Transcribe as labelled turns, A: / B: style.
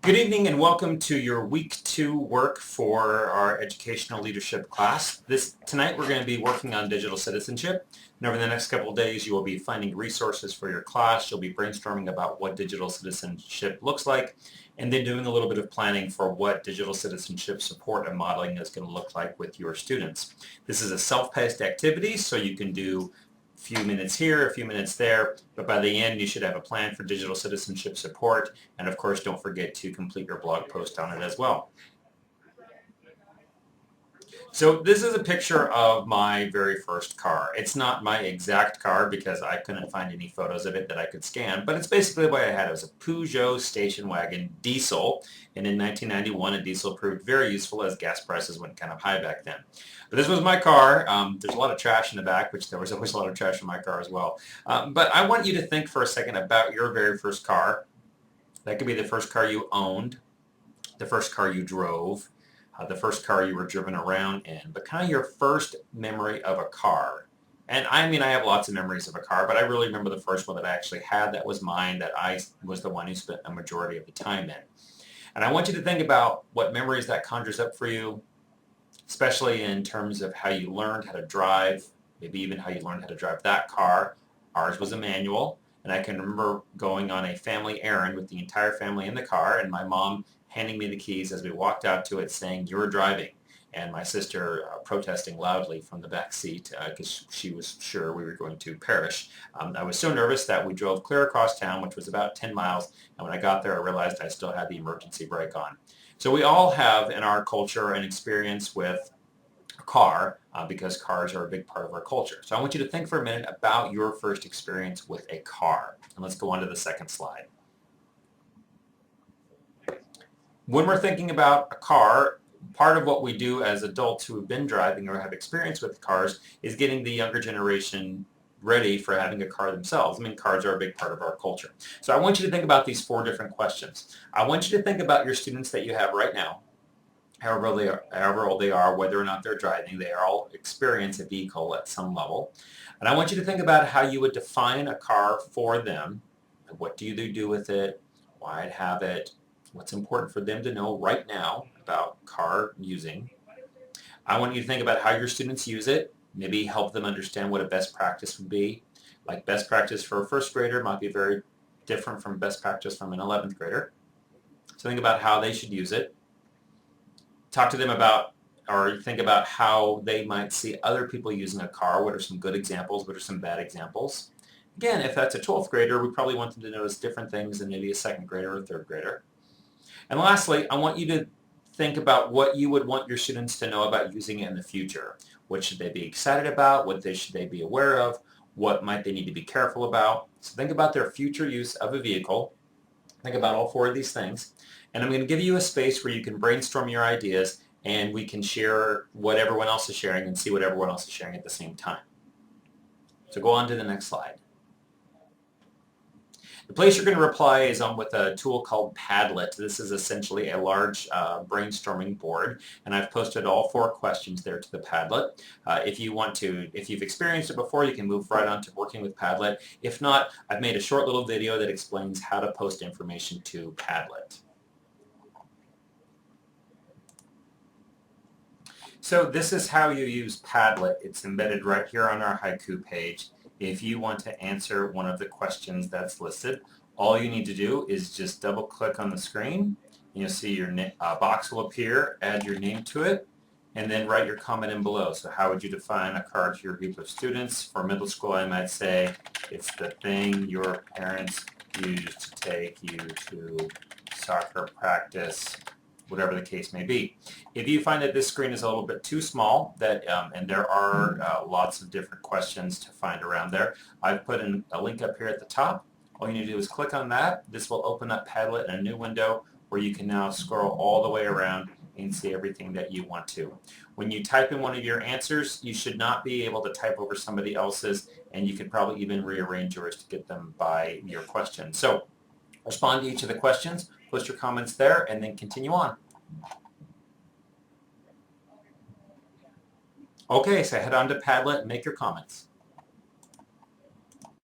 A: Good evening and welcome to your week 2 work for our educational leadership class. Tonight we're going to be working on digital citizenship, and over the next couple of days you will be finding resources for your class. You'll be brainstorming about what digital citizenship looks like, and then doing a little bit of planning for what digital citizenship support and modeling is going to look like with your students. This is a self-paced activity, so you can do a few minutes here, a few minutes there, but by the end you should have a plan for digital citizenship support, and of course don't forget to complete your blog post on it as well. So this is a picture of my very first car. It's not my exact car because I couldn't find any photos of it that I could scan, but it's basically what I had. It was a Peugeot station wagon diesel, and in 1991 a diesel proved very useful as gas prices went kind of high back then. But this was my car. There's a lot of trash in the back, which there was always a lot of trash in my car as well. But I want you to think for a second about your very first car. That could be the first car you owned, the first car you drove, the first car you were driven around in, but kind of your first memory of a car. And I mean, I have lots of memories of a car, but I really remember the first one that I actually had that was mine, that I was the one who spent a majority of the time in. And I want you to think about what memories that conjures up for you, especially in terms of how you learned how to drive, maybe even how you learned how to drive that car. Ours was a manual, and I can remember going on a family errand with the entire family in the car, and my mom handing me the keys as we walked out to it saying, "You're driving," and my sister protesting loudly from the back seat because she was sure we were going to perish. I was so nervous that we drove clear across town, which was about 10 miles, and when I got there I realized I still had the emergency brake on. So we all have in our culture an experience with a car because cars are a big part of our culture. So I want you to think for a minute about your first experience with a car. And let's go on to the second slide. When we're thinking about a car, part of what we do as adults who have been driving or have experience with cars is getting the younger generation ready for having a car themselves. I mean, cars are a big part of our culture. So I want you to think about these 4 different questions. I want you to think about your students that you have right now, however old they are, whether or not they're driving. They all experience a vehicle at some level. And I want you to think about how you would define a car for them. What do they do with it? Why I'd have it? What's important for them to know right now about car using. I want you to think about how your students use it, maybe help them understand what a best practice would be. Like best practice for a first grader might be very different from best practice from an 11th grader. So think about how they should use it. Talk to them about, or think about how they might see other people using a car. What are some good examples? What are some bad examples? Again, if that's a 12th grader, we probably want them to notice different things than maybe a 2nd grader or a 3rd grader. And lastly, I want you to think about what you would want your students to know about using it in the future. What should they be excited about? What should they be aware of? What might they need to be careful about? So think about their future use of a vehicle. Think about all 4 of these things. And I'm going to give you a space where you can brainstorm your ideas and we can share what everyone else is sharing and see what everyone else is sharing at the same time. So go on to the next slide. The place you're going to reply is on with a tool called Padlet. This is essentially a large brainstorming board, and I've posted all 4 questions there to the Padlet. If you've experienced it before, you can move right on to working with Padlet. If not, I've made a short little video that explains how to post information to Padlet. So this is how you use Padlet. It's embedded right here on our Haiku page. If you want to answer one of the questions that's listed, all you need to do is just double click on the screen. You'll see your box will appear, add your name to it, and then write your comment in below. So how would you define a car to your group of students? For middle school, I might say it's the thing your parents use to take you to soccer practice, whatever the case may be. If you find that this screen is a little bit too small, and there are lots of different questions to find around there, I've put in a link up here at the top. All you need to do is click on that. This will open up Padlet in a new window where you can now scroll all the way around and see everything that you want to. When you type in one of your answers, you should not be able to type over somebody else's, and you can probably even rearrange yours to get them by your question. So respond to each of the questions, post your comments there, and then continue on. Okay, so head on to Padlet and make your comments.